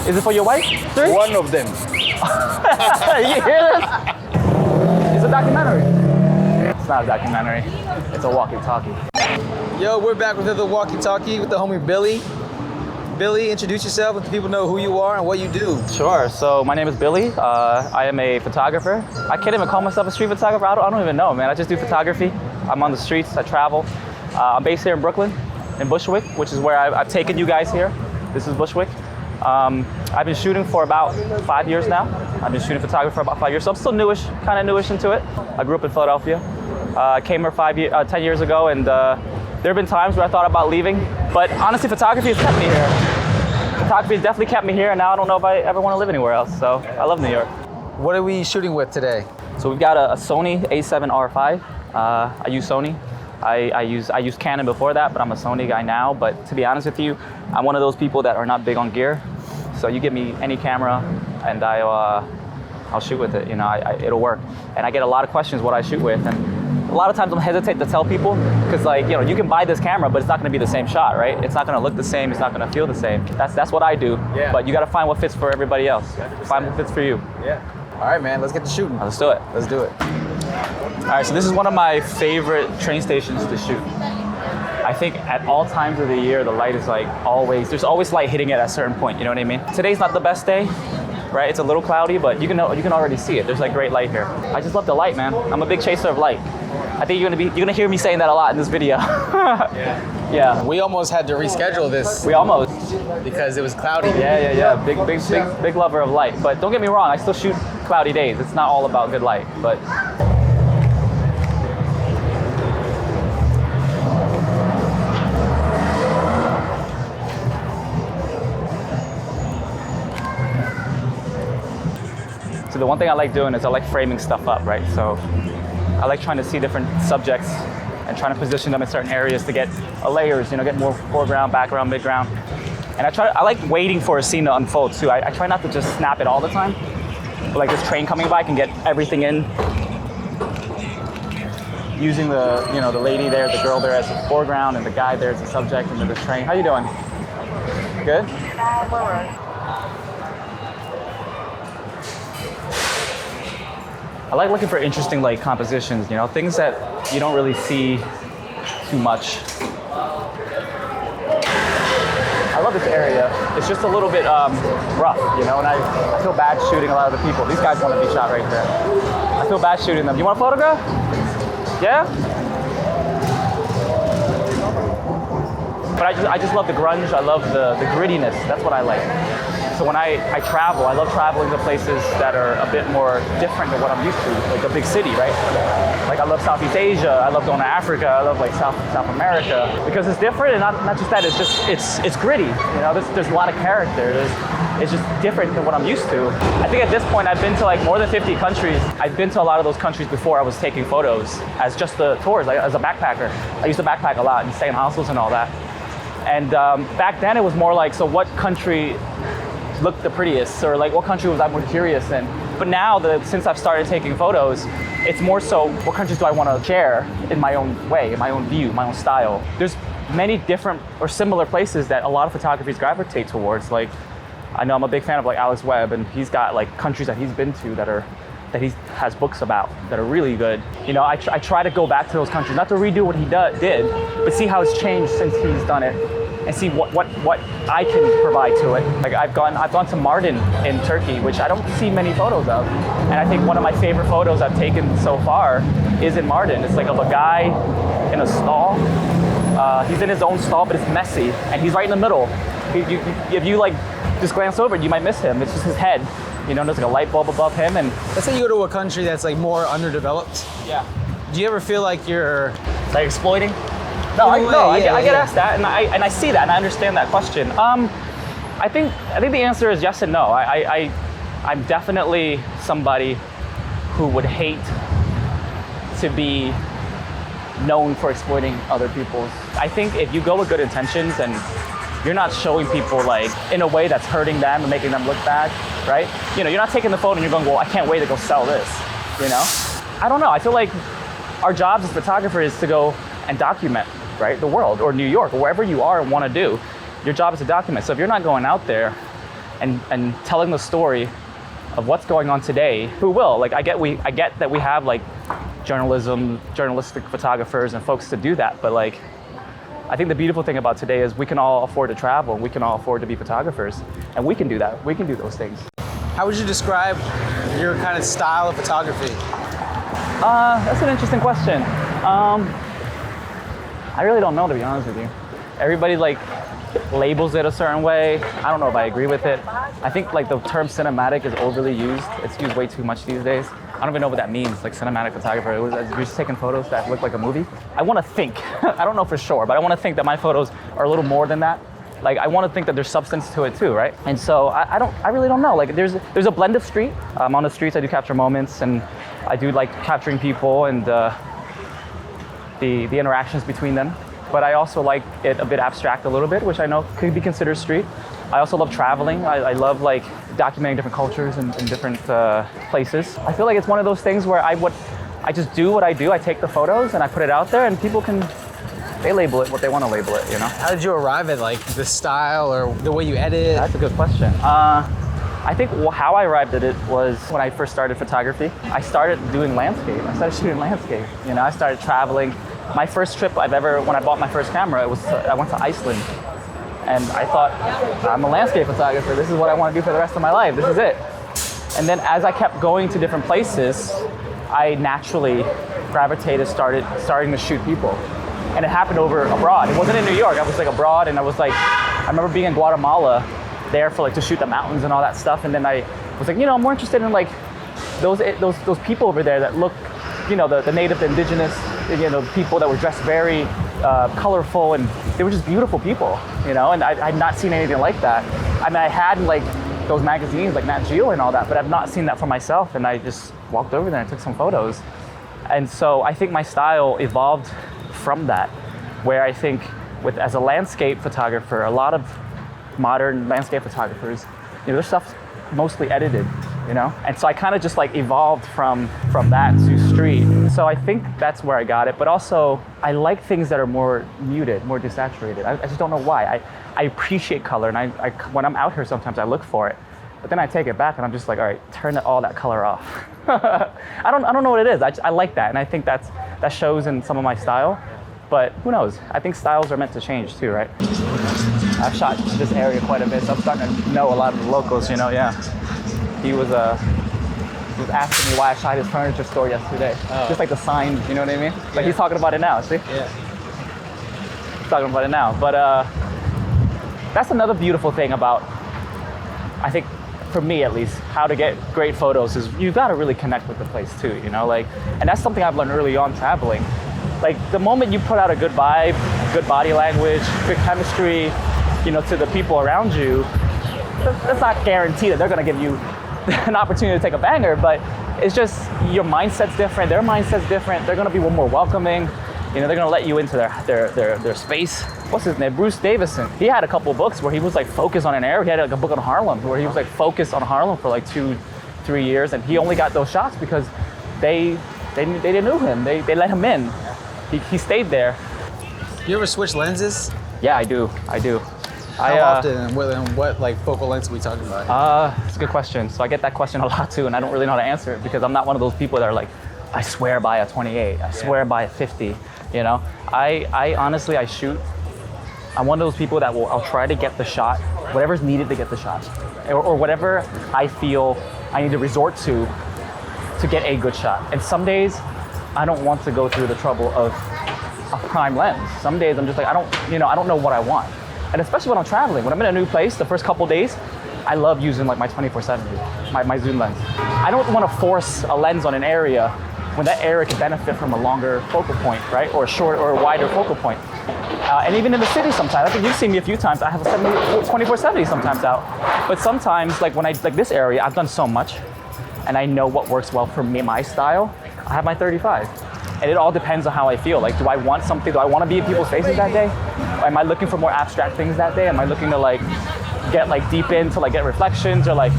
Is it for your wife? 3? One of them. You hear this? It's a documentary. It's not a documentary. It's a walkie-talkie. Yo, we're back with another walkie-talkie with the homie Billy. Billy, introduce yourself, let the people know who you are and what you do. Sure. So my name is Billy. I am a photographer. I can't even call myself a street photographer. I don't even know, man. I just do photography. I'm on the streets. I travel. I'm based here in Brooklyn, in Bushwick, which is where I've taken you guys here. This is Bushwick. I've been shooting for about 5 years now. I've been shooting photography for about 5 years, so I'm still newish, kind of newish into it. I grew up in Philadelphia. I came here 10 years ago, and there have been times where I thought about leaving, but honestly, photography has kept me here. Photography has definitely kept me here, and now I don't know if I ever want to live anywhere else, so I love New York. What are we shooting with today? So we've got a Sony A7R5. I use Sony. I used Canon before that, but I'm a Sony guy now. But to be honest with you, I'm one of those people that are not big on gear. So you give me any camera, and I'll shoot with it. You know, it'll work. And I get a lot of questions what I shoot with, and a lot of times I'm hesitate to tell people because, like, you know, you can buy this camera, but it's not going to be the same shot, right? It's not going to look the same. It's not going to feel the same. That's what I do. Yeah. But you got to find what fits for everybody else. 100%. Find what fits for you. Yeah. All right, man. Let's get to shooting. Let's do it. Let's do it. All right, so this is one of my favorite train stations to shoot. I think at all times of the year, the light is like always, there's always light hitting it at a certain point, you know what I mean? Today's not the best day, right? It's a little cloudy, but you can already see it. There's like great light here. I just love the light, man. I'm a big chaser of light. I think you're gonna hear me saying that a lot in this video. Yeah. We almost had to reschedule this. We almost. Because it was cloudy. Yeah. Big lover of light. But don't get me wrong, I still shoot cloudy days. It's not all about good light, but. So the one thing I like doing is I like framing stuff up, right? So I like trying to see different subjects and trying to position them in certain areas to get layers, you know, get more foreground, background, midground. And I like waiting for a scene to unfold too. I try not to just snap it all the time. But like this train coming by, I can get everything in. Using the lady there, the girl there as the foreground and the guy there as the subject, and then the train. How you doing? Good? I like looking for interesting like compositions, you know, things that you don't really see too much. I love this area. It's just a little bit rough, you know, and I feel bad shooting a lot of the people. These guys want to be shot right here. I feel bad shooting them. You want a photograph? Yeah? But I just love the grunge. I love the grittiness. That's what I like. So when I travel, I love traveling to places that are a bit more different than what I'm used to, like a big city, right? Like I love Southeast Asia, I love going to Africa, I love like South America, because it's different, and not just that, it's gritty, you know, there's a lot of character, it's just different than what I'm used to. I think at this point I've been to like more than 50 countries. I've been to a lot of those countries before I was taking photos as just the tours, like as a backpacker. I used to backpack a lot and stay in hostels and all that. And back then it was more like, so what country looked the prettiest, or like what country was I more curious in? But now since I've started taking photos, it's more so what countries do I want to share in my own way, in my own view, my own style. There's many different or similar places that a lot of photographers gravitate towards. Like I know I'm a big fan of like Alex Webb, and he's got like countries that he's been to that he has books about that are really good. You know, I try to go back to those countries, not to redo what he did, but see how it's changed since he's done it, and see what I can provide to it. Like I've gone to Mardin in Turkey, which I don't see many photos of, and I think one of my favorite photos I've taken so far is in Mardin. It's like of a guy in a stall. He's in his own stall, but it's messy, and he's right in the middle. If you like just glance over it, you might miss him. It's just his head. You know, there's like a light bulb above him, and let's say you go to a country that's like more underdeveloped. Yeah. Do you ever feel like you're like exploiting? No, I get asked that, and I see that, and I understand that question. I think the answer is yes and no. I'm definitely somebody who would hate to be known for exploiting other people's. I think if you go with good intentions and you're not showing people like in a way that's hurting them and making them look bad, right? You know, you're not taking the photo and you're going, well, I can't wait to go sell this, you know? I don't know, I feel like our jobs as photographers is to go and document, right? The world, or New York, or wherever you are and want to do. Your job is to document. So if you're not going out there and telling the story of what's going on today. Who will? Like I get that we have like journalistic photographers and folks to do that, but like I think the beautiful thing about today is we can all afford to travel, and we can all afford to be photographers, and we can do that. We can do those things. How would you describe your kind of style of photography? That's an interesting question. I really don't know, to be honest with you. Everybody like labels it a certain way. I don't know if I agree with it. I think like the term cinematic is overly used. It's used way too much these days. I don't even know what that means, like cinematic photographer. You're just taking photos that look like a movie. I want to think, I don't know for sure, but I want to think that my photos are a little more than that. Like I want to think that there's substance to it too, right? And so I really don't know. Like there's a blend of street. On the streets I do capture moments, and I do like capturing people and the interactions between them. But I also like it a bit abstract a little bit, which I know could be considered street. I also love traveling. I love like documenting different cultures and different places. I feel like it's one of those things where I just do what I do. I take the photos and I put it out there, and people they label it what they want to label it, you know? How did you arrive at like the style or the way you edit? That's a good question. I think how I arrived at it was when I first started photography. I started doing landscape. I started shooting landscape. You know, I started traveling. My first trip when I bought my first camera, I went to Iceland. And I thought, I'm a landscape photographer. This is what I want to do for the rest of my life. This is it. And then as I kept going to different places, I naturally gravitated, starting to shoot people. And it happened over abroad. It wasn't in New York. I was like abroad, and I was like, I remember being in Guatemala there for like to shoot the mountains and all that stuff. And then I was like, I'm more interested in like those people over there that look, the native, the indigenous, people that were dressed very colorful, and they were just beautiful people, and I had not seen anything like that. I mean, I had like those magazines like Nat Geo and all that, but I've not seen that for myself, and I just walked over there and took some photos. And so I think my style evolved from that, where I think as a landscape photographer, a lot of modern landscape photographers, their stuff's mostly edited, and so I kind of just like evolved from that to street. So I think that's where I got it, but also I like things that are more muted, more desaturated. I just don't know why. I appreciate color, and I when I'm out here sometimes I look for it, but then I take it back and I'm just like, all right, turn all that color off. I don't know what it is. I like that, and I think that shows in some of my style, but who knows? I think styles are meant to change too, right? I've shot this area quite a bit, so I'm starting to know a lot of the locals, yeah. He was asking me why I shot his furniture store yesterday. Oh. Just like the sign, you know what I mean? Like he's talking about it now, see? Yeah. He's talking about it now. But that's another beautiful thing about, I think, for me at least, how to get great photos is you've got to really connect with the place too, and that's something I've learned early on traveling. Like the moment you put out a good vibe, good body language, good chemistry, to the people around you, that's not guaranteed that they're going to give you an opportunity to take a banger, but it's just your mindset's different, their mindset's different. They're going to be more welcoming. They're going to let you into their space. What's his name? Bruce Davison. He had a couple of books where he was like focused on an area. He had like a book on Harlem where he was like focused on Harlem for like 2-3 years, and he only got those shots because they knew him. They let him in. He stayed there. You ever switch lenses? Yeah, I do. How often and what like focal length are we talking about? It's a good question. So I get that question a lot too, and I don't really know how to answer it because I'm not one of those people that are like, I swear by a 28, I swear by a 50, I honestly, I'm one of those people that I'll try to get the shot, whatever's needed to get the shot, or whatever I feel I need to resort to get a good shot. And some days I don't want to go through the trouble of a prime lens. Some days I'm just like, I don't know what I want. And especially when I'm traveling, when I'm in a new place, the first couple days, I love using like my 24-70, my zoom lens. I don't want to force a lens on an area when that area can benefit from a longer focal point, right? Or a short or a wider focal point. And even in the city sometimes, I think you've seen me a few times, I have a 24-70 sometimes out. But sometimes, like this area, I've done so much, and I know what works well for me, my style. I have my 35. And it all depends on how I feel. Like, do I want something? Do I want to be in people's faces that day? Or am I looking for more abstract things that day? Am I looking to like get like deep into like get reflections or like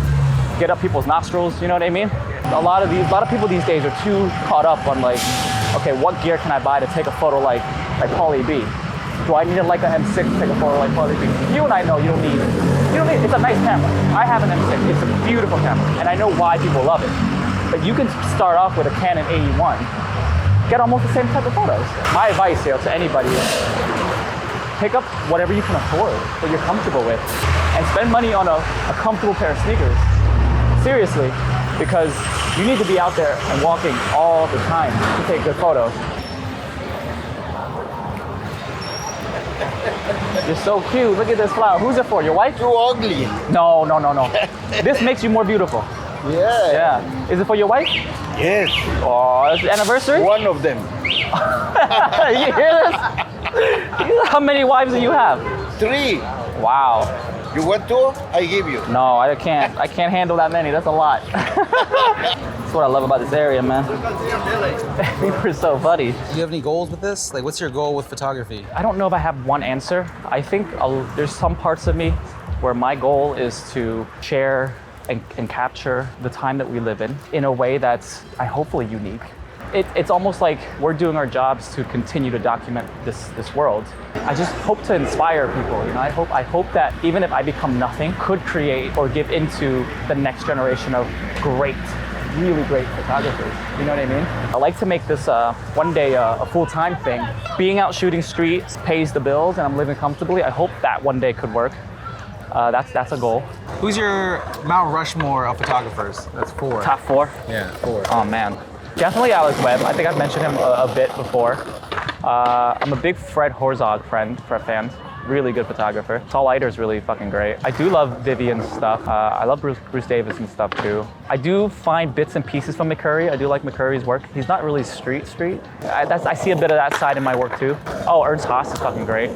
get up people's nostrils? You know what I mean? A lot of people these days are too caught up on like, okay, what gear can I buy to take a photo like Pauly B? do I need a Leica M6 to take a photo like Pauly B? You and I know you don't need, it's a nice camera. I have an M6, it's a beautiful camera, and I know why people love it. But you can start off with a Canon AE1, get almost the same type of photos. My advice here to anybody is pick up whatever you can afford, that you're comfortable with, and spend money on a comfortable pair of sneakers. Seriously, because you need to be out there and walking all the time to take good photos. You're so cute. Look at this flower. Who's it for? Your wife? Too ugly. No. This makes you more beautiful. Yeah. Yeah. Is it for your wife? Yes. Oh, it's the anniversary? One of them. You hear this? How many wives do you have? 3. Wow. You want 2? I give you. No, I can't. I can't handle that many. That's a lot. That's what I love about this area, man. People are so funny. Do you have any goals with this? Like, what's your goal with photography? I don't know if I have one answer. I think there's some parts of me where my goal is to share and capture the time that we live in a way that's hopefully unique. It's almost like we're doing our jobs to continue to document this world. I just hope to inspire people. You know, I hope that even if I become nothing, could create or give into the next generation of really great photographers. You know what I mean? I like to make this one day a full-time thing. Being out shooting streets pays the bills, and I'm living comfortably. I hope that one day could work. That's a goal. Who's your Mount Rushmore of photographers? That's 4. Top 4? Yeah, 4. Oh man. Definitely Alex Webb. I think I've mentioned him a bit before. I'm a big Fred Herzog fan. Really good photographer. Saul Leiter's really fucking great. I do love Vivian's stuff. I love Bruce Davidson's stuff too. I do find bits and pieces from McCurry. I do like McCurry's work. He's not really street. I see a bit of that side in my work too. Oh, Ernst Haas is fucking great.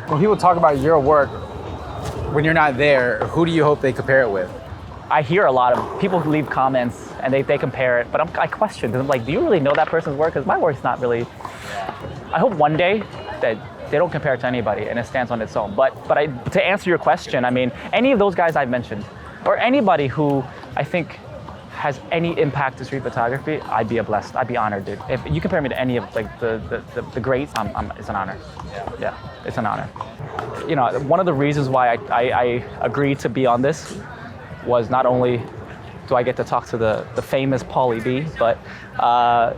When people talk about your work, when you're not there, who do you hope they compare it with? I hear a lot of people leave comments and they compare it, but I question them. I'm like, do you really know that person's work? Because my work's not really. I hope one day that they don't compare it to anybody and it stands on its own. But to answer your question, I mean, any of those guys I've mentioned, or anybody who I think has any impact to street photography, I'd be honored, dude. If you compare me to any of like the greats, it's an honor. Yeah, it's an honor. You know, one of the reasons why I agreed to be on this was not only do I get to talk to the famous Pauly B, but I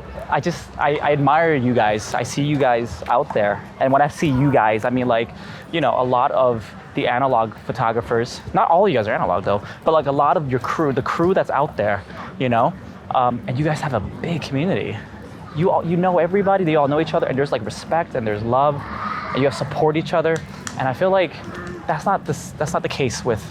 admire you guys. I see you guys out there. And when I see you guys, I mean like, you know, a lot of the analog photographers, not all of you guys are analog though, but like a lot of your crew, the crew that's out there, you know, and you guys have a big community. You know everybody, they all know each other, and there's like respect and there's love, and you have support each other. And I feel like that's not the case with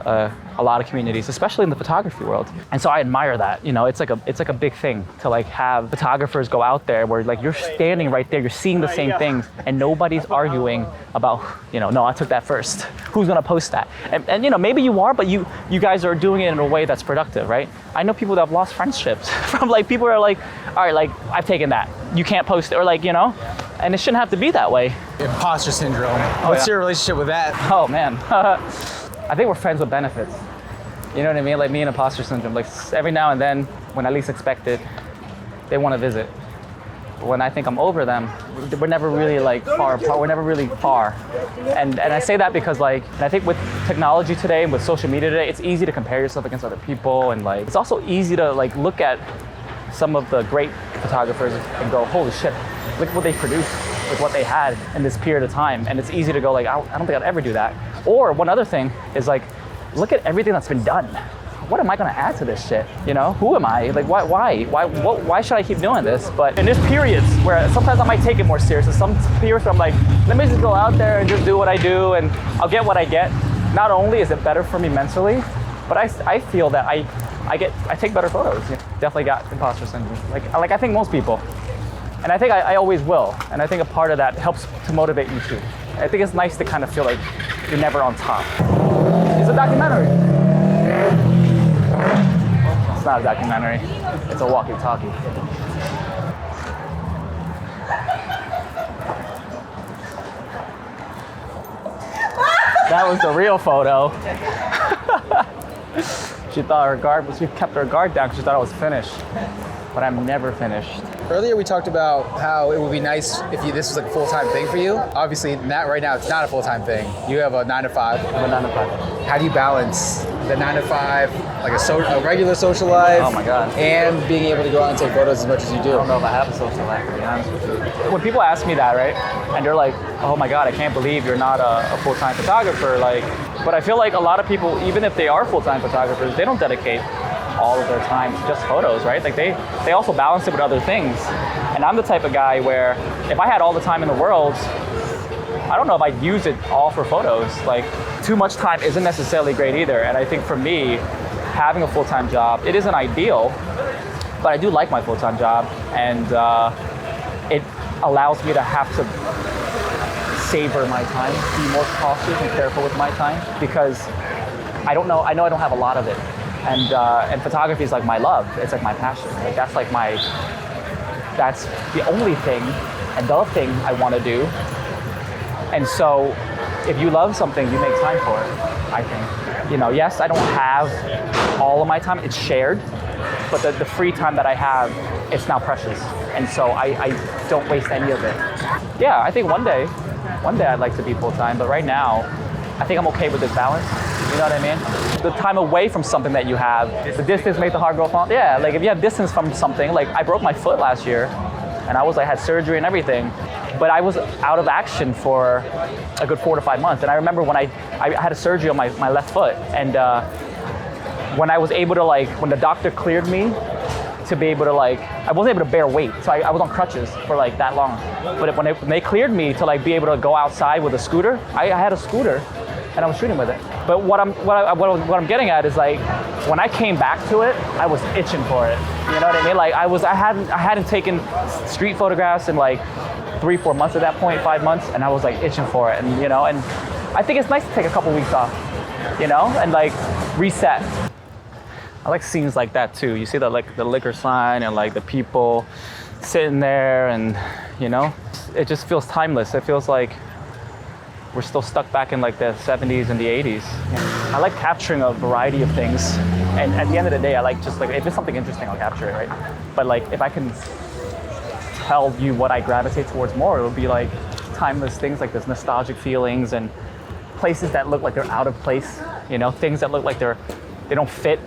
a lot of communities, especially in the photography world. And so I admire that. You know, it's like a big thing to like have photographers go out there where like you're standing right there, you're seeing the same things, and nobody's arguing about, you know, no, I took that first. Who's gonna post that? And you know, maybe you are, but you guys are doing it in a way that's productive, right? I know people that have lost friendships from like people who are like, all right, like I've taken that. You can't post it, or like, you know, and it shouldn't have to be that way. Imposter syndrome. What's your relationship with that? Oh man. I think we're friends with benefits. You know what I mean? Like me and imposter syndrome. Like every now and then, when I least expect it, they want to visit. When I think I'm over them, we're never really like far apart. We're never really far. And I say that because like, and I think with technology today and with social media today, it's easy to compare yourself against other people. And like, it's also easy to like look at some of the great photographers and go, holy shit, look at what they produced, like what they had in this period of time. And it's easy to go like, I don't think I'd ever do that. Or one other thing is like, look at everything that's been done. What am I gonna add to this shit? You know, who am I? Like, why should I keep doing this? But in there's periods where sometimes I might take it more serious. And some periods where I'm like, let me just go out there and just do what I do, and I'll get what I get. Not only is it better for me mentally, but I feel that I take better photos. You know, definitely got imposter syndrome. Like I think most people. And I think I always will. And I think a part of that helps to motivate me too. I think it's nice to kind of feel like you're never on top. It's a documentary. It's not a documentary. It's a walkie-talkie. That was the real photo. She kept her guard down because she thought I was finished. But I'm never finished. Earlier we talked about how it would be nice if this was like a full-time thing for you. Obviously, right now it's not a full-time thing. You have a 9 to 5. I'm a 9 to 5. How do you balance the 9 to 5, like a regular social life, Oh my God. and being able to go out and take photos as much as you do? I don't know if I have a social life, to be honest with you. When people ask me that, right, and they're like, oh my God, I can't believe you're not a full-time photographer, like, but I feel like a lot of people, even if they are full-time photographers, they don't dedicate all of their time to just photos, right? Like they also balance it with other things. And I'm the type of guy where if I had all the time in the world, I don't know if I'd use it all for photos. Like, too much time isn't necessarily great either. And I think for me, having a full-time job, it isn't ideal, but I do like my full-time job, and it allows me to have to savor my time, be more cautious and careful with my time, because I know I don't have a lot of it. And photography is like my love. It's like my passion. Like that's the only thing and the thing I want to do. And so if you love something, you make time for it, I think. You know, yes, I don't have all of my time. It's shared, but the free time that I have, it's now precious. And so I don't waste any of it. Yeah, I think one day I'd like to be full-time, but right now, I think I'm okay with this balance. You know what I mean? The time away from something that you have, the distance makes the heart grow fond. Yeah, like if you have distance from something, like I broke my foot last year, and I had surgery and everything, but I was out of action for a good 4 to 5 months. And I remember when I had a surgery on my left foot, and when I was able to, like, when the doctor cleared me to be able to, like, I wasn't able to bear weight, so I was on crutches for like that long. But when they cleared me to like be able to go outside with a scooter, I had a scooter, and I was shooting with it. But what I'm getting at is, like, when I came back to it, I was itching for it. You know what I mean? Like I hadn't taken street photographs in like 3-4 months at that point, 5 months, and I was like itching for it. And and I think it's nice to take a couple weeks off, and like reset. I like scenes like that too. You see the liquor sign and like the people sitting there, and it just feels timeless. It feels like we're still stuck back in like the 70s and the 80s. I like capturing a variety of things, and at the end of the day, I like just like, if it's something interesting, I'll capture it, right? But like if I can tell you what I gravitate towards more, it would be like timeless things, like this nostalgic feelings and places that look like they're out of place, things that look like they don't fit.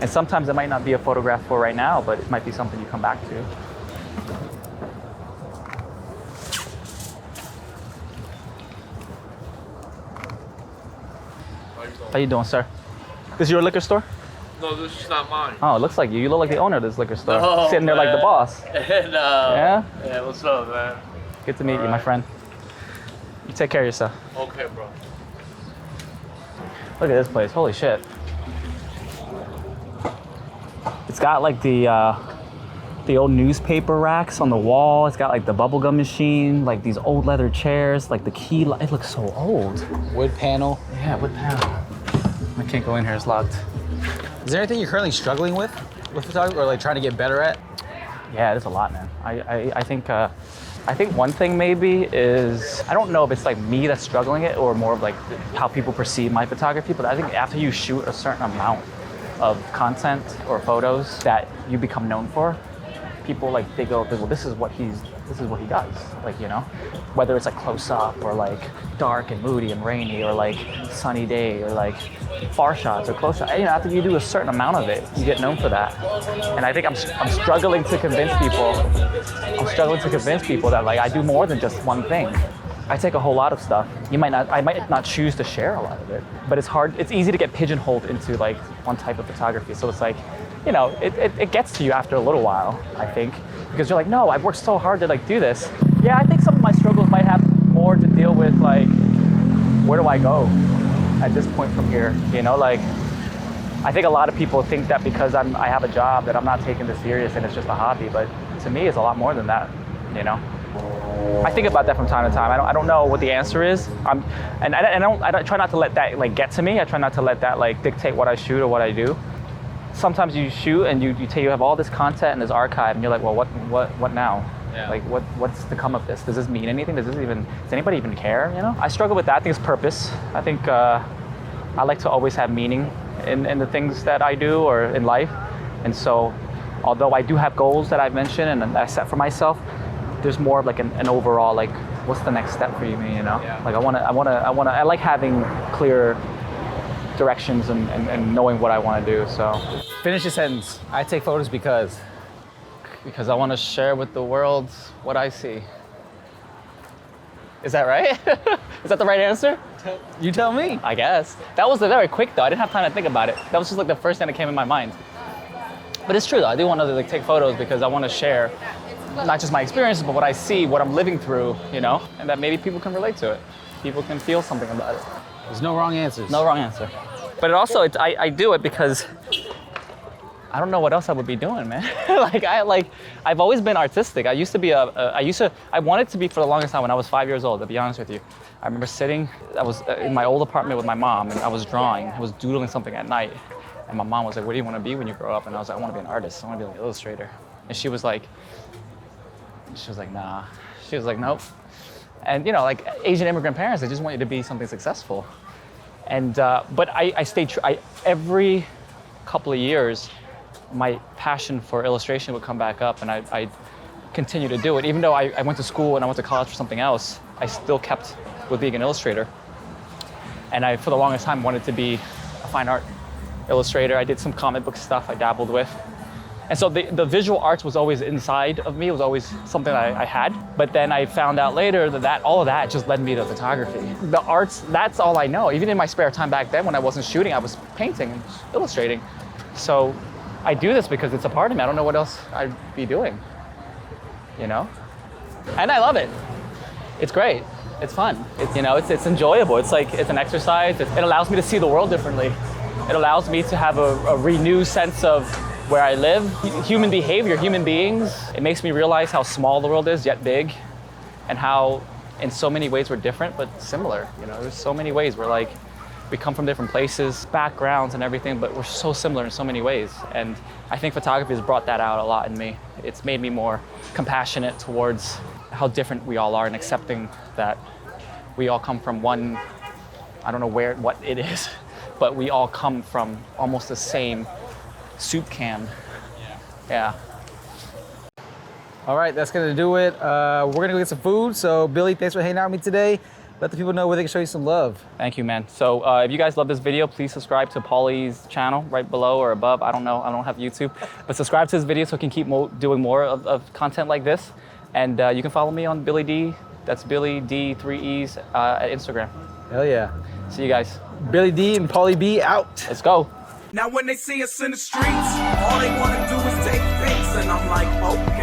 And sometimes it might not be a photograph for right now, but it might be something you come back to. How you doing, sir? This is your liquor store? No, this is not mine. Oh, it looks like you. You look like the owner of this liquor store. No, sitting there like the boss. No. Yeah? Yeah, what's up, man? Good to meet you, my right. friend. You take care of yourself. Okay, bro. Look at this place. Holy shit. It's got like the old newspaper racks on the wall. It's got like the bubblegum machine, like these old leather chairs, like the key. It looks so old. Wood panel. Yeah, wood panel. I can't go in here. It's locked. Is there anything you're currently struggling with photography, or like trying to get better at? Yeah, there's a lot, man. I think one thing maybe is, I don't know if it's like me that's struggling it or more of like how people perceive my photography, but I think after you shoot a certain amount of content or photos that you become known for, people like they go, well, this is what he does, like, whether it's like close up or like dark and moody and rainy or like sunny day or like far shots or close shots. After you do a certain amount of it, you get known for that. And I think I'm struggling to convince people. That like I do more than just one thing. I take a whole lot of stuff. I might not choose to share a lot of it, but it's hard. It's easy to get pigeonholed into like one type of photography. So it's like, it gets to you after a little while, I think, because you're like, no, I've worked so hard to like do this. Yeah, I think some of my struggles might have more to deal with like, where do I go at this point from here? Like, I think a lot of people think that because I have a job that I'm not taking this serious and it's just a hobby, but to me, it's a lot more than that, I think about that from time to time. I don't know what the answer is. I try not to let that like get to me. I try not to let that like dictate what I shoot or what I do. Sometimes you shoot and you have all this content and this archive, and you're like, well, what now? Yeah. Like what's to come of this? Does this mean anything? Does anybody even care? I struggle with that. I think it's purpose. I think I like to always have meaning in the things that I do or in life, and so Although I do have goals that I've mentioned and I set for myself, there's more of like an overall, like, what's the next step for you, you know? Yeah. Like I like having clear directions and knowing what I want to do, so. Finish your sentence. I take photos because Because I want to share with the world what I see. Is that right? Is that the right answer? you tell me. I guess. That was very quick though. I didn't have time to think about it. That was just like the first thing that came in my mind. But it's true though. I do want to like take photos because I want to share not just my experiences, but what I see, what I'm living through, you know, and that maybe people can relate to it. People can feel something about it. There's no wrong answers. No wrong answer. But it also, I do it because I don't know what else I would be doing, man. I've always been artistic. I wanted to be for the longest time when I was 5 years old, to be honest with you. I remember I was in my old apartment with my mom and I was drawing. I was doodling something at night. And my mom was like, what do you want to be when you grow up? And I was like, I want to be an artist. I want to be like an illustrator. And she was like, nah. She was like, nope. And you know, like Asian immigrant parents, they just want you to be something successful. And, but I stayed true. Every couple of years, my passion for illustration would come back up and I continue to do it. Even though I went to school and I went to college for something else, I still kept with being an illustrator. And I, for the longest time, wanted to be a fine art illustrator. I did some comic book stuff I dabbled with. And so the visual arts was always inside of me. It was always something I had. But then I found out later that all of that just led me to photography. The arts, that's all I know. Even in my spare time back then when I wasn't shooting, I was painting and illustrating. So I do this because it's a part of me. I don't know what else I'd be doing, you know? And I love it. It's great. It's fun. It's enjoyable. It's like, it's an exercise. It allows me to see the world differently. It allows me to have a renewed sense of where I live, human behavior, human beings. It makes me realize how small the world is, yet big, and how in so many ways we're different, but similar. You know, there's so many ways we're like, we come from different places, backgrounds and everything, but we're so similar in so many ways. And I think photography has brought that out a lot in me. It's made me more compassionate towards how different we all are and accepting that we all come from one, I don't know what it is, but we all come from almost the same soup can. Yeah. All right, that's gonna do it. We're gonna go get some food. So Billy, thanks for hanging out with me today. Let the people know where they can show you some love. Thank you, man. So if you guys love this video, please subscribe to Paulie's channel right below or above. I don't know, I don't have YouTube, but subscribe to his video so I can keep doing more of content like this. And you can follow me on Billy D. That's Billy D 3 E's at Instagram. Hell yeah. See you guys. Billy D and Paulie B out. Let's go. Now when they see us in the streets, all they wanna do is take pics, and I'm like, okay.